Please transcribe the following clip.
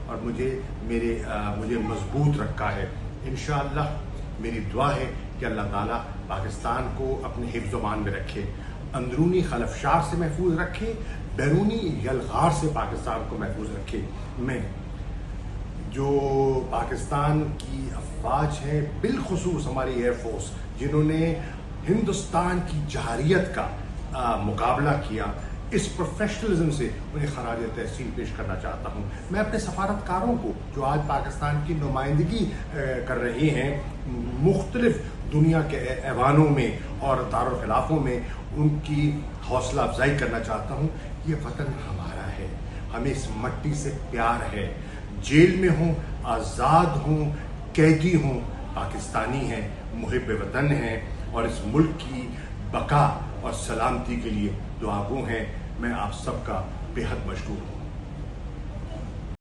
और मुझे मजबूत रखा है। इंशाअल्लाह मेरी दुआ है कि अल्लाह ताला पाकिस्तान को अपने हिफ्ज़-ओ-मान में रखे, अंदरूनी खलफशार से महफूज रखे, बैरूनी यलगार से पाकिस्तान को महफूज रखे। मैं जो पाकिस्तान की अफवाज है, बिलखुसूस हमारी एयरफोर्स, जिन्होंने हिंदुस्तान की जहारियत का मुकाबला किया, इस प्रोफेशनलिज्म से उन्हें खराज तहसीन पेश करना चाहता हूँ। मैं अपने सफारतकारों को जो आज पाकिस्तान की नुमाइंदगी कर रहे हैं मुख्तलिफ दुनिया के ऐवानों में और दारुल खिलाफों में, उनकी हौसला अफजाई करना चाहता हूँ। ये वतन हमारा है, हमें इस मट्टी से प्यार है। जेल में हूँ, आज़ाद हूँ, कैदी हूँ, पाकिस्तानी हैं, मुहिब वतन हैं और इस मुल्क की बका और सलामती के लिए दुआगो हैं। मैं आप सबका बेहद मशकूर हूँ।